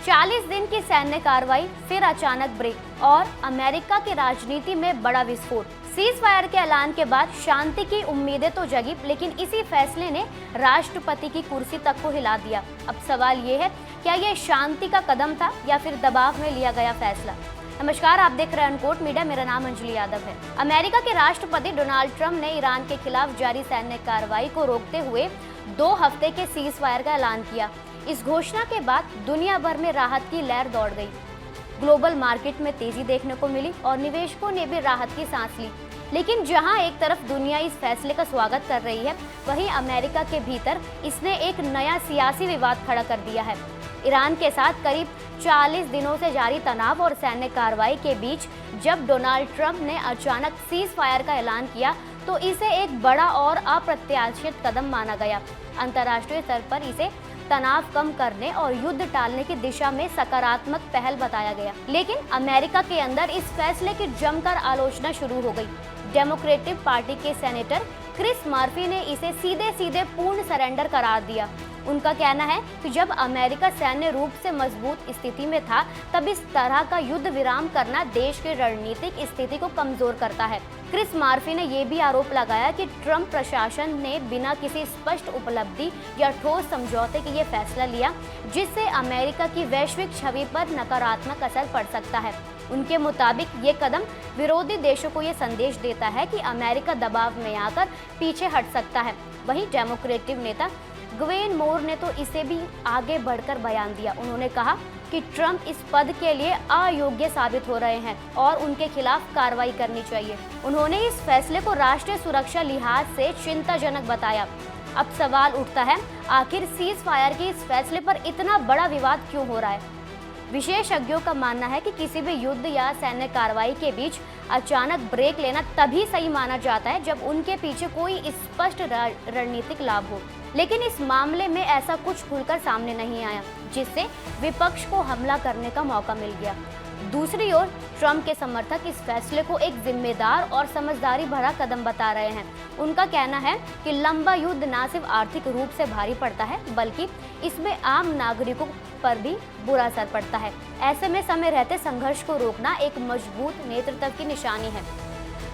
40 दिन की सैन्य कार्रवाई, फिर अचानक ब्रेक और अमेरिका की राजनीति में बड़ा विस्फोट। सीज फायर के ऐलान के बाद शांति की उम्मीदें तो जगी, लेकिन इसी फैसले ने राष्ट्रपति की कुर्सी तक को हिला दिया। अब सवाल ये है, क्या ये शांति का कदम था या फिर दबाव में लिया गया फैसला? नमस्कार, आप देख रहे हैं अनकोट मीडिया। मेरा नाम अंजलि यादव है। अमेरिका के राष्ट्रपति डोनाल्ड ट्रंप ने ईरान के खिलाफ जारी सैन्य कार्रवाई को रोकते हुए 2 हफ्ते के सीज फायर का ऐलान किया। इस घोषणा के बाद दुनिया भर में राहत की लहर दौड़ गई। ग्लोबल मार्केट में तेजी देखने को मिली और निवेशकों ने भी राहत की सांस ली। लेकिन जहां एक तरफ दुनिया इस फैसले का स्वागत कर रही है, वहीं अमेरिका के भीतर इसने एक नया सियासी विवाद खड़ा कर दिया है। ईरान के साथ करीब 40 दिनों से जारी तनाव और सैन्य कार्रवाई के बीच जब डोनाल्ड ट्रंप ने अचानक सीज फायर का ऐलान किया, तो इसे एक बड़ा और अप्रत्याशित कदम माना गया। अंतर्राष्ट्रीय स्तर पर इसे तनाव कम करने और युद्ध टालने की दिशा में सकारात्मक पहल बताया गया। लेकिन अमेरिका के अंदर इस फैसले की जमकर आलोचना शुरू हो गई। डेमोक्रेटिक पार्टी के सेनेटर क्रिस मर्फी ने इसे सीधे सीधे पूर्ण सरेंडर करार दिया। उनका कहना है कि जब अमेरिका सैन्य रूप से मजबूत स्थिति में था, तब इस तरह का युद्ध विराम करना देश की रणनीतिक स्थिति को कमजोर करता है। क्रिस मर्फी ने यह भी आरोप लगाया कि ट्रंप प्रशासन ने बिना किसी स्पष्ट उपलब्धि या ठोस समझौते के ये फैसला लिया, जिससे अमेरिका की वैश्विक छवि पर नकारात्मक असर पड़ सकता है। उनके मुताबिक ये कदम विरोधी देशों को ये संदेश देता है कि अमेरिका दबाव में आकर पीछे हट सकता है। वहीं डेमोक्रेटिक नेता ग्वेन मोर ने तो इसे भी आगे बढ़कर बयान दिया। उन्होंने कहा कि ट्रंप इस पद के लिए अयोग्य साबित हो रहे हैं और उनके खिलाफ कार्रवाई करनी चाहिए। उन्होंने इस फैसले को राष्ट्रीय सुरक्षा लिहाज से चिंताजनक बताया। अब सवाल उठता है, आखिर सीज फायर के इस फैसले पर इतना बड़ा विवाद क्यों हो रहा है? विशेषज्ञों का मानना है कि किसी भी युद्ध या सैन्य कार्रवाई के बीच अचानक ब्रेक लेना तभी सही माना जाता है जब उनके पीछे कोई स्पष्ट रणनीतिक लाभ हो। लेकिन इस मामले में ऐसा कुछ खुलकर सामने नहीं आया, जिससे विपक्ष को हमला करने का मौका मिल गया। दूसरी ओर ट्रंप के समर्थक इस फैसले को एक जिम्मेदार और समझदारी भरा कदम बता रहे हैं। उनका कहना है कि लंबा युद्ध न सिर्फ आर्थिक रूप से भारी पड़ता है, बल्कि इसमें आम नागरिकों पर भी बुरा असर पड़ता है। ऐसे में समय रहते संघर्ष को रोकना एक मजबूत नेतृत्व की निशानी है।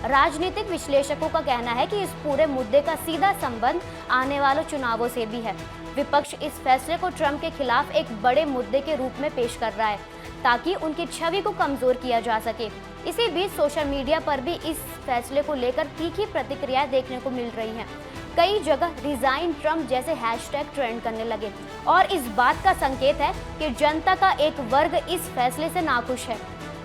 राजनीतिक विश्लेषकों का कहना है कि इस पूरे मुद्दे का सीधा संबंध आने वाले चुनावों से भी है। विपक्ष इस फैसले को ट्रंप के खिलाफ एक बड़े मुद्दे के रूप में पेश कर रहा है, ताकि उनकी छवि को कमजोर किया जा सके। इसी बीच सोशल मीडिया पर भी इस फैसले को लेकर तीखी प्रतिक्रियाएं देखने को मिल रही हैं। कई जगह रिजाइन ट्रंप जैसे हैशटैग ट्रेंड करने लगे और इस बात का संकेत है कि जनता का एक वर्ग इस फैसले से नाखुश है।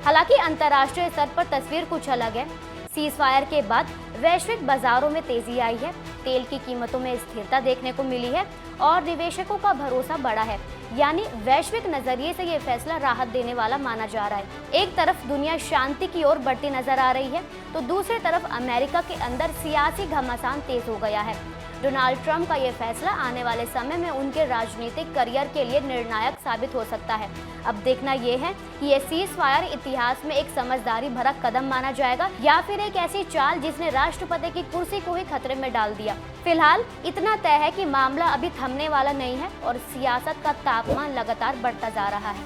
हालांकि अंतर्राष्ट्रीय स्तर पर तस्वीर कुछ अलग है। सीज फायर के बाद वैश्विक बाजारों में तेजी आई है, तेल की कीमतों में स्थिरता देखने को मिली है और निवेशकों का भरोसा बढ़ा है। यानी वैश्विक नजरिए से ये फैसला राहत देने वाला माना जा रहा है। एक तरफ दुनिया शांति की ओर बढ़ती नजर आ रही है, तो दूसरी तरफ अमेरिका के अंदर सियासी घमासान तेज हो गया है। डोनाल्ड ट्रंप का ये फैसला आने वाले समय में उनके राजनीतिक करियर के लिए निर्णायक साबित हो सकता है। अब देखना यह है कि ये सीज फायर इतिहास में एक समझदारी भरा कदम माना जाएगा या फिर एक ऐसी चाल जिसने राष्ट्रपति की कुर्सी को ही खतरे में डाल दिया। फिलहाल इतना तय है कि मामला अभी थमने वाला नहीं है और सियासत का तापमान लगातार बढ़ता जा रहा है।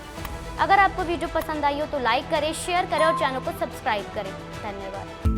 अगर आपको वीडियो पसंद आई हो तो लाइक करें, शेयर करें और चैनल को सब्सक्राइब करें। धन्यवाद।